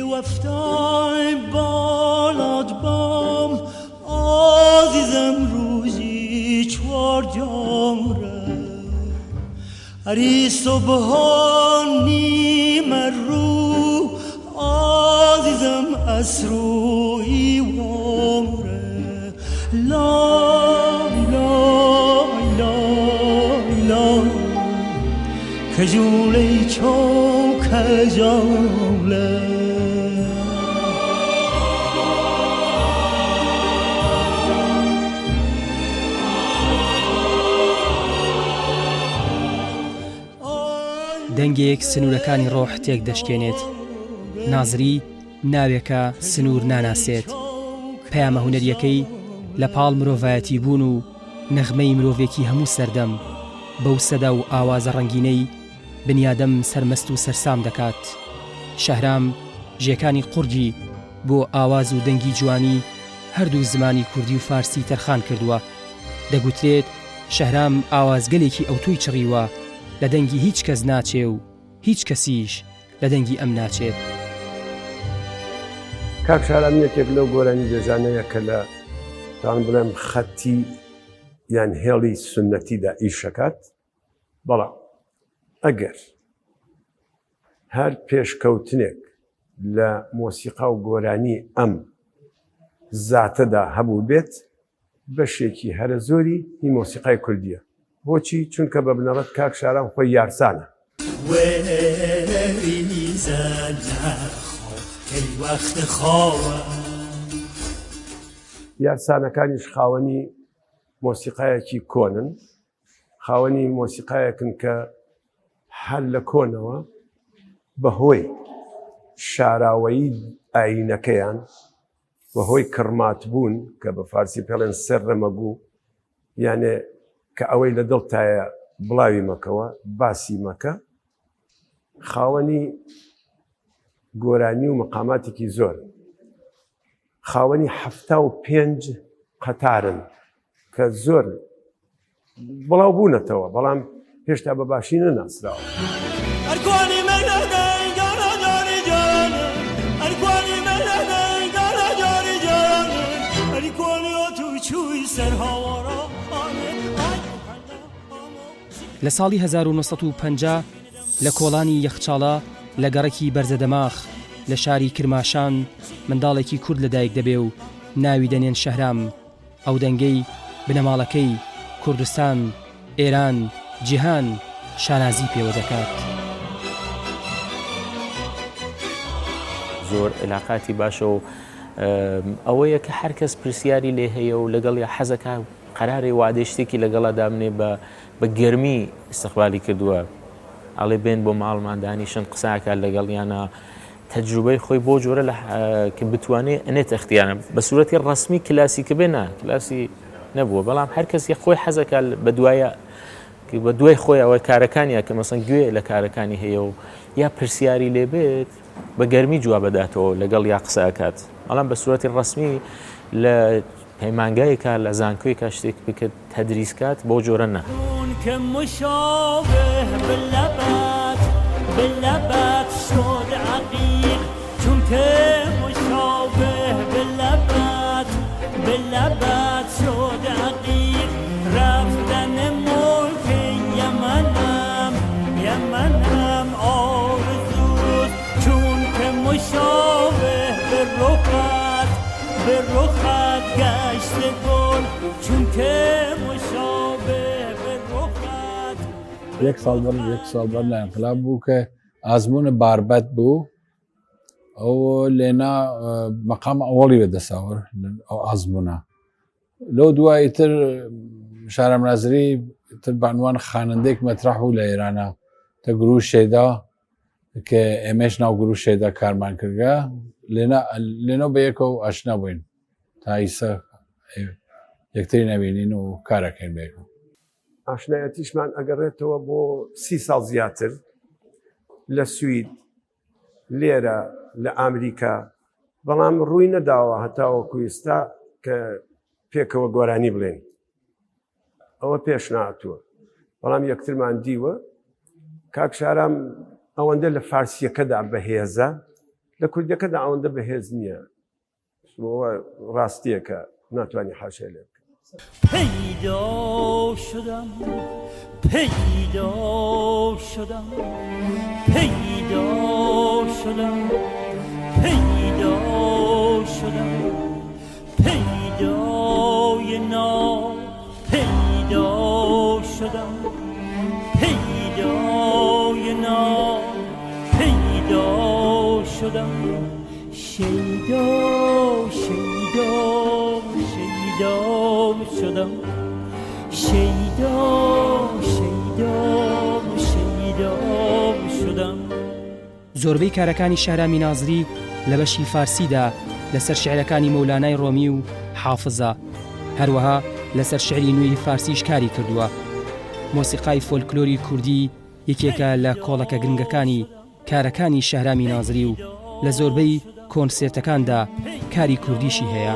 وفتای بالاد بام عزیزم روزی چوار جامره هری صبحانی مرو عزیزم اسروی وامره لا لا لا لا کجولی چو کجاله دەنگێک سنوورەکانی ڕۆح تێک دەشکێنێت نازری ناوێکە سنوور ناناسێت پەیامە هونەریەکەی لە پاڵ مرۆڤایەتی بوون و نەغمەی مرۆڤێکی هەموو سەردەم بەو سەدا و ئاوازە ڕەنگینەی بنیادەم سەرمەست و سەرسام دەکات شەهرام ژێکانی قورگی بۆ ئاواز و دەنگی جوانی هەردوو زمانی کوردی و فارسی تەرخان کردووە دەگوترێت شەهرام ئاوازگەلێکی ئەوتوی چڕیوە لە دەنگی هیچ کەس ناچێ و هیچ کەسیش لە دەنگی ئەم ناچێت کاک شەهرام یەکێک لەو گۆرانی بێژانەیە کە لە تاوان بڵێم خەتی یان هێڵی سونەتیدا ئیشەکات بەڵام ئەگەر هەر پێشکەوتنێک لە مۆسیقا و گۆرانی ئەم زاتەدا هەبوو بێت بەشێکی هەرە زۆری هی مۆسیقای کوردیە بۆچی چونکە بە بنەڕەت کاک شەهرام خۆی یارسانە یارسانەکانیش خاوەنی مۆسیقایەکی کۆنن خاوەنی مۆسیقایەکن کە هەر لە کۆنەوە بەهۆی شاراوەیی ئاینەکەیان بەهۆی کڕماتبوون کە بە فارسی پێڵێن سەر ڕەمەگوو یانێ کە ئەوەی لە دڵتایە بڵاوی مەکەوە باسی مەکە خاوەنی گۆرانی و مەقاماتێکی زۆر خاوەنی 75 قەتارن کە زۆر بڵاو بوونەتەوە بەڵام هێشتا بە باشی نەناسراوە لە ساڵی 1950 لە کۆڵانی یەخچاڵە لە گەڕێکی بەرزەدەماخ لە شاری کرماشان منداڵێکی کورد لەدایک دەبێ و ناوی دەنێن شەهرام ئەو دەنگەی بنەماڵەکەی کوردستان ئێران جیهان شانازی پێوە دەکات زۆر علاقاتی باشە و ئەوەیە کە هەر کەس پرسیاری لێ هەیە و لەگەڵ یا حەزەکە قەرارێ وعدەی شتێکی لەگەڵا دامنێ بە گەرمی استقبالی کردووە ئەڵێ بێن بۆ ماڵمان دانیشن قساکە لەگەڵ یانە تەجروبەی خۆی بۆ جۆرە کە بتوانێت ئەنێت اختیارە بە سوورەتی ڕسمی کلاسی کە بێنە کلاسی نەبووە بەڵام هەر کەس یە خۆی حەزەکە بە دوای خۆی ئەوەی کارەکانیە کە مەسەن گوێ لە کارەکانی هەیە و یا پرسیاری لێبێت بە گەرمی جواب بداتەوە لەگەڵ یا قسەکات بەڵام بە سوورەتی ڕسمی لە پەیمانگایەکە لە زانکۆیەکە شتێک بکرد تەدریسکات بۆ جۆرە نە یک سال بعد انقلاب بوو کە ئازمونە باربەت بوو ئەو لێنا مەقام ئەوەڵی بەدەساوە ئەو ئازمونە لەو دوای تر شارەم نازری تر بانوان خانندێک مەترەح بوو لە ئێرانە تە گروو شێدا کە ئێمەش ناو گروو شێدا کارمان کردگە لێنە بە یەکەوە ئاشنا بووین تا ئیسە یەکتری نەبینین و کارەکەین بێکەوە ئاشنایەتیشمان ئەگەڕێتەوە بۆ 30 ساڵ زیاتر لە سوید لێرە لە ئامریکا بەڵام ڕووی نەداوە هەتاوەکو ئێستا کە پێکەوە گۆرانی بڵێن ئەوە پێش نهاتووە بەڵام یەکترمان دیوە کاک شەهرام ئەوەندە لە فارسیەکەدا بەهێزە لە کوردیەکەدا ئەوەندە بەهێز نییە ڕاستیە کە ناتوانانی حاشیە لێ بکە. پیدا شدم پیدا شدم پیدا شدم پیدا شدم پیدای نام پیدا شدم پیدای نام پیدا شدم شیدا شیدا شیدا شدم شیدا شیدا شیدا شدم. زۆربەی کارەکانی شارامی نازری لە بەشی فارسیدا لەسەر شعرەکانی مەولانای ڕۆمی و حافزە، هەروەها لەسەر شعری نوێی فارسیش کاری کردووە. مۆسیقای فۆلکلۆری کوردی یەکێکە لە کۆڵەکە گرنگەکانی کارەکانی شارامی نازری و لە زۆربەی کۆنسێرتەکاندا کاری کوردیشی هەیە.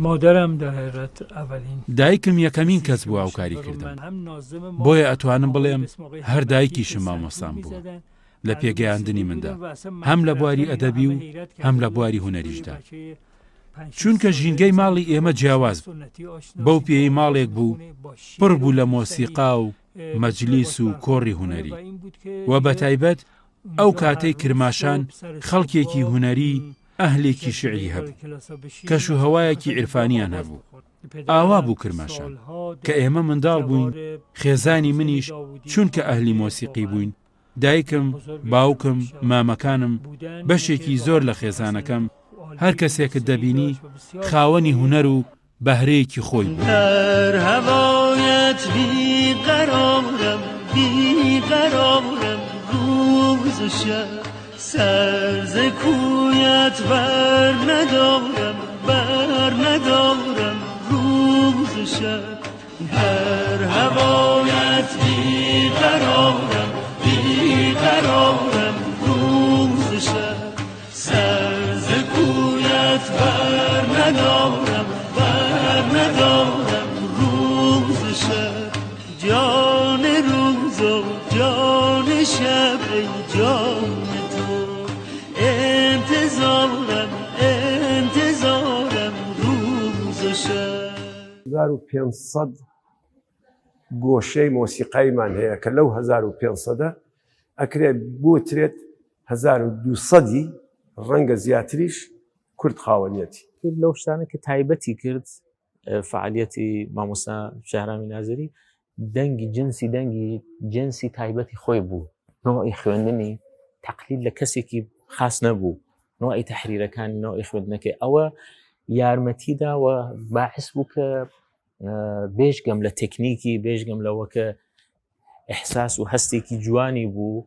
مادرم در حقیقت اولین دایکم یەکەمین کەس بوو ئەو کاری کردم، بۆیە ئەتوانم بڵێم هەر دایکیشم مامۆستام بووە لە پێگەیاندنی مندا، هەم لە بواری ئەدەبی و هەم لە بواری هونەریشدا. چونکە ژینگەی ماڵی ئێمە جیاواز بوو، بەو پێی ماڵێک بوو پڕ بوو لە مۆسیقا و مەجلیس و کۆڕی هونەری، و بەتایبەت ئەو کاتەی کرماشان خەڵکێکی هونەری ئەهلێکی شعری هەبوو، کەش و هەوایەکی عرفانیان هەبوو. ئاوا بوو کرماشان کە ئێمە منداڵ بووین، خێزانی منیش چونکە ئەهلی مۆسیقی بووین، دایکم، باوکم، مامەکانم، بەشێکی زۆر لە خێزانەکەم، هەر کەسێکت دەبینی خاوەنی هونەر و بەهرەیەکی خۆی بوو. در هوایت بیقرارم بیقرارم روز و شب سر ز کویت بر ندارم روز و شب در هوایت بیقرارم روز و شب سر ز کویت بر ندارم روز و شب جان روز و جان شب ای جان تو انتظارم روز و شب. 1500 گۆشەی مۆسیقایمان هەیە کە لەو 1500 ئەکرێ بوترێت 1200 ڕەنگە زیاتریش کورد خاوەنیەتی. لەو شتانە کە تایبەتی کرد فعالیەتی مامۆستا شارامی نازری، دەنگی جنسی تایبەتی خۆی بوو، نوعی خوێندنی تەقلید لە کەسێکی خاص نەبوو، نوعی تەحریرەکانی نوعی خوێندنەکەی ئەوە یارمەتیدا و باعث بوو کە بێژگەم لە تەکنیکی بێژگەم لەوە کە ئەحساس و هەستێکی جوانی بوو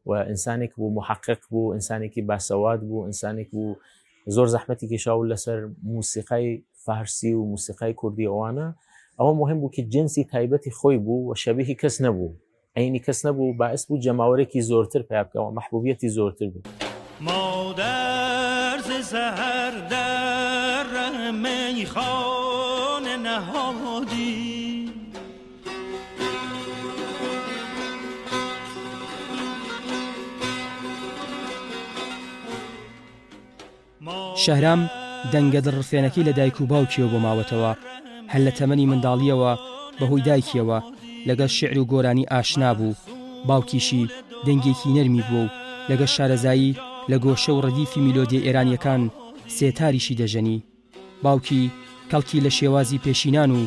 و ئینسانێک بوو محقق بوو، ئینسانێکی باسەواد بوو، ئینسانێک بوو زۆر زەحمەتی کێشاو لەسەر موسیقای فارسی و موسیقای کوردی ئەوانە. ئەوە مهم بوو کە جنسی تایبەتی خۆی بوو و شەبیهی کەس نەبوو، عینی کەس نەبوو، باعث بوو جەماوەرێکی زۆرتر پێ بکەوە، محبوبیەتی زۆرتر بوو. مادر ز سحر در میخانه نهادی شەهرام دەنگە دڕفێنەکەی لە دایک و باوکیەوە بۆ ماوەتەوە، هەل لە تەمەنی منداڵیەوە بەهۆی دایکیەوە لەگەڵ شعر و گۆرانی ئاشنا بوو. باوکیشی دەنگێکی نەرمی بوو و لەگەڵ شارەزایی لە گۆشە و ڕەدیفی میلۆدیە ئێرانیەکان سێتاریشی دەژەنی. باوکی کەڵکی لە شێوازی پێشینان و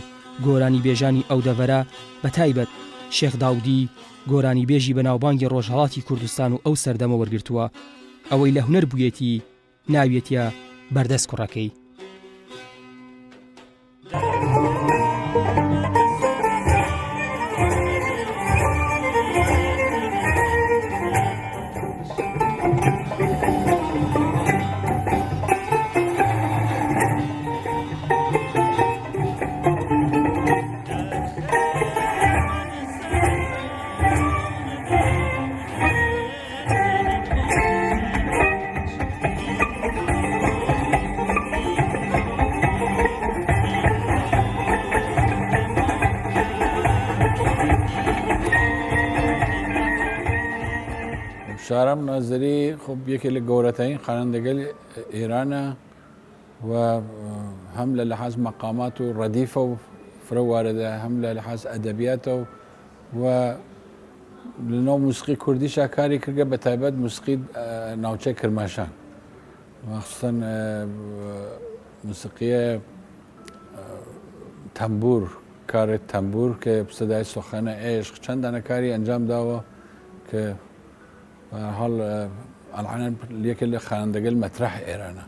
گۆرانی بێژانی ئەو دەڤەرە، بە تایبەت شێخ داودی گۆرانی بێژی بەناوبانگی ڕۆژهەڵاتی کوردستان و ئەو سەردەمە وەرگرتووە، ئەوەی لە هونەر بوویەتی ناویەتە بەردەست کوڕەکەی. شارەم نازری خب یەکێک لە گەورەترین خوانندەگەل ئێرانە و هەم لە لەحاز مەقامات و ڕەدیفە و فرە واردە هەم لە لەحاز ئەدەبیاتە و لەناو موسیقی کوردیشا کاری کردگە بە تایبەت موسیقی ناوچەی کرماشان مەخصوصاً موسیقیە تەمبور کارێت تەمبور کە سەدای سۆخانە عێشق چەند دانەکاری ئەنجام داوە کە هەڵ ئەڵعانەن یەکێک لە خوانندەگەل مەترەح ئێرانە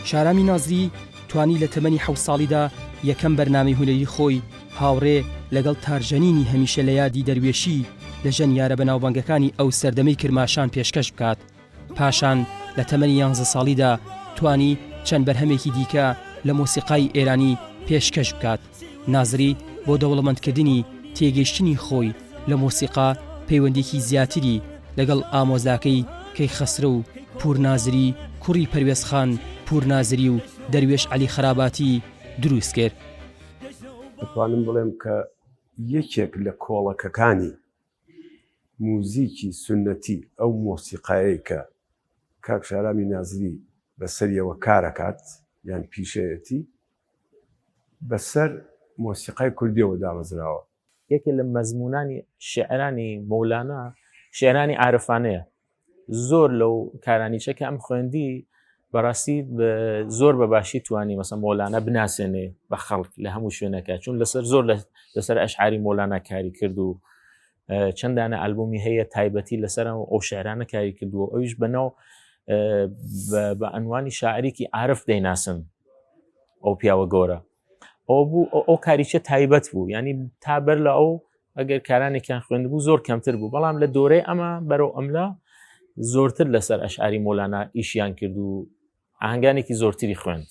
شارامی نازری توانی لە تەمەنی 7 ساڵیدا یەکەم بەرنامەی هونەری خۆی هاوڕێ لەگەڵ تارژەنینی هەمیشە لە یادی دەروێشی لە ژەنیارە بەناوبانگەکانی ئەو سەردەمەی کرماشان پێشکەش بکات. پاشان لە تەمەنی 11 ساڵیدا توانی چەند بەرهەمێکی دیکە لە مۆسیقای ئێرانی پێشکەش بکات. نازری بۆ دەوڵەمەندکردنی تێگەیشتنی خۆی لە مۆسیقا پەیوەندێکی زیاتری لەگەڵ ئامۆزاکەی کەیخەسرە و پورنازری کوڕی پەروێزخان پورنازری و دەروێش عەلی خەراباتی دروست کرد. دەتوانم بڵێم کە یەکێک لە کۆڵەکەکانی موزیکی سنەتی ئەو مۆسیقایەی کە کاک شارامی نازری بەسەریەوە کارەکات یان پیشەیەتی بەسەر مۆسیقای کوردیەوە دامەزراوە. یەکێ لە مەزمونانی شێعرانی مەولانە شێعرانی عارفانەیە. زۆر لەو کارانیچە کە ئەم خوێندی بەڕاستی زۆر بەباشی توانی مەسەڵەن مۆلانە بناسێنێ بە خەڵک لە هەموو شوێنەکە چون زۆر لەسەر ئەشعاری مۆلانە کاری کرد و چەندانە ئەلبومی هەیە تایبەتی لەسەر ئەو شێعرانە کاری کردووە ئەویش بەناو بە ئەنوانی شاعرێکی عارف دەیناسن ئەو پیاوە گەورە ئەو کاریچە تایبەت بوو ینی تا بەر لە ئەو ئەگەر کارانێکیان خوێند بوو زۆر کەمتر بوو بەڵام لە دۆرەی ئەمە بەرەو ئەملا زۆرتر لەسەر ئەشعاری مۆلانە ئیشیان کرد و ئاهەنگانێکی زۆرتری خوێند.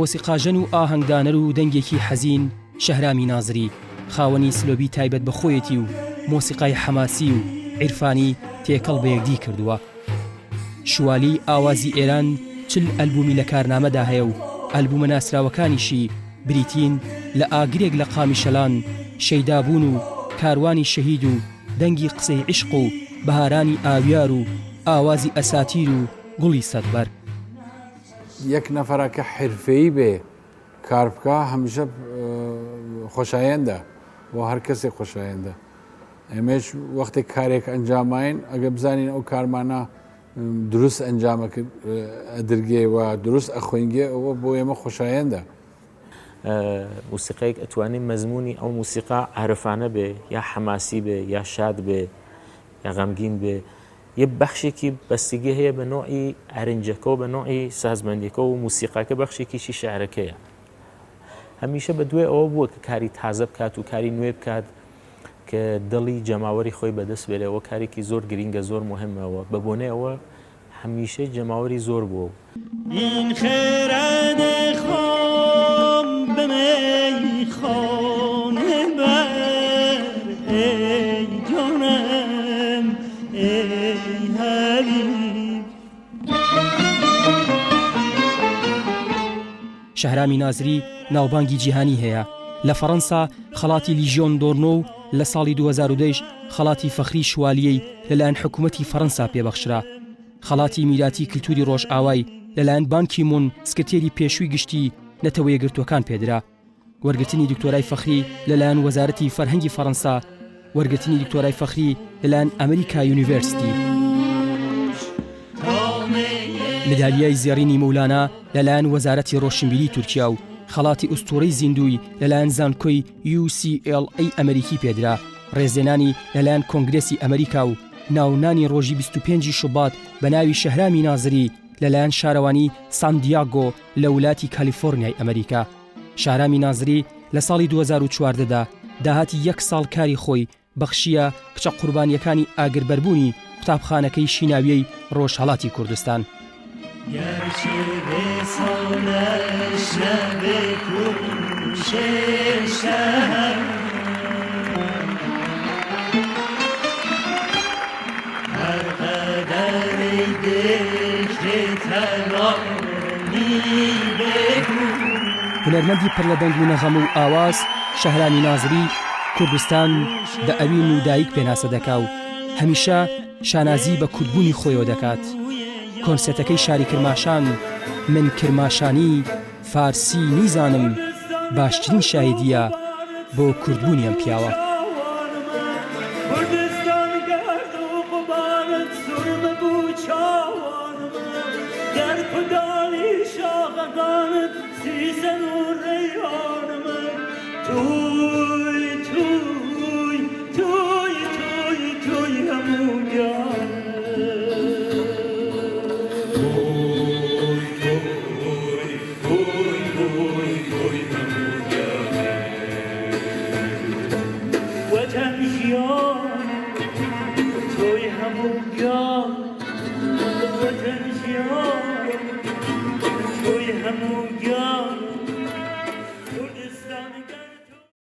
مۆسیقاژەن و ئاهەنگدانەر و دەنگێکی حەزین شەهرامی نازری خاوەنی سلۆبی تایبەت بە خۆیەتی و مۆسیقای حەماسی و عیرفانی تێکەڵ بە یەکدی کردووە. شوالی ئاوازی ئێران چل ئەلبومی لە کارنامەدا هەیە و ئەلبومە ناسراوەکانیشی بریتین لە ئاگرێک لە قامی شەلان شەیدابوون و کاروانی شەهید و دەنگی قسەی عشق و بەهارانی ئاویار و ئاوازی ئەساتیر و گوڵی سەدبەر. یەک نەفەرە کە حرفەیی بێ کار بکە هەمیشە خۆشایەندە بۆ هەر کەسێک خۆشایەندە. ئێمەش وەختێک کارێک ئەنجامین ئەگە بزانین ئەو کارمانە دروست ئەنجامە ئەدرگێ و دروست ئەخوێنگێ ئەوە بۆ ئێمە خۆشایەندە. موسیقەیەک ئەتوانین مەزمونی ئەو موسیقا عارفانە بێ یا حەماسی بێ یا شاد بێ یا غەمگین بێ یە بەخشێکی بەستگی هەیە بە نوعی ئەرنجەکە و بە نوعی سازمەندیەکە و موسیقاکە بەخشێکیشی شعرەکەیە. هەمیشە بە دوێ ئەوە بووە کە کاری تازە بکات و کاری نوێ بکات کە دڵی جەماوەری خۆی بەدەست بێرەوە کارێکی زۆر گرینگە زۆر مهمەوە بە بۆنەوە هەمیشە جەماوەری زۆر بووە. این خێرانە خۆم بمەی خۆنە بەر ئەی جۆنم ئەی هەلیب. شەهرامی نازری ناوبانگی جیهانی هەیە. لە فەڕەنسا خەڵاتی لیژیۆن دۆرنۆ و لە ساڵی 2010 خەڵاتی فەخری شوالیەی لەلایەن حکوومەتی فەڕەنسا پێبەخشرا. خەڵاتی میراتی کللتوری ڕۆژئاوای لەلایەن بانکی مون سکرتێری پێشووی گشتی نەتەوە یەکگرتوەکان پێدرا. وەرگرتنی دکتۆرای فەخری لەلایەن وەزارەتی فەرهەنگی فەڕەنسا، وەرگرتنی دکتۆرای فەخری لەلایەن ئەمریکا یونیڤەرسیتی. مدالیای زێڕینی مولانا لەلایەن وەزارەتی ڕۆشنبیری تورکیا و خەڵاتی ئوستوڕەی زیندوی لەلایەن زانکۆی UCLA ئەمریکی پێدرا، ڕێزێنانی لەلایەن کۆنگرێسی ئەمریکا و ناونانی ڕۆژی 25 شوبات بە ناوی شەهرامی نازری لەلایەن شارەوانی ساندیاگۆ لە ولاتی کالیفۆرنیای ئەمریکا. شارامی نازری لە ساڵی 2014دا داهاتی 1 ساڵ کاری خۆی بەخشیە کچە قوربانیەکانی ئاگربەربوونی قوتابخانەکەی شیناویەی ڕۆژهەڵاتی کوردستان. هونەرمەندی پڕ لە دەنگ و نەغەم و ئاواز شەهرامی نازری کوردستان بە ئەوین و دایک پێناسە دەکا و هەمیشە شانازی بە کورتبوونی خۆیەوە دەکات. کۆنسێتەکەی شاری کرماشان من کرماشانی فارسی نیزانم باشترین شاهدیە بۆ کوردبوونی ئەم پیاوە. وطن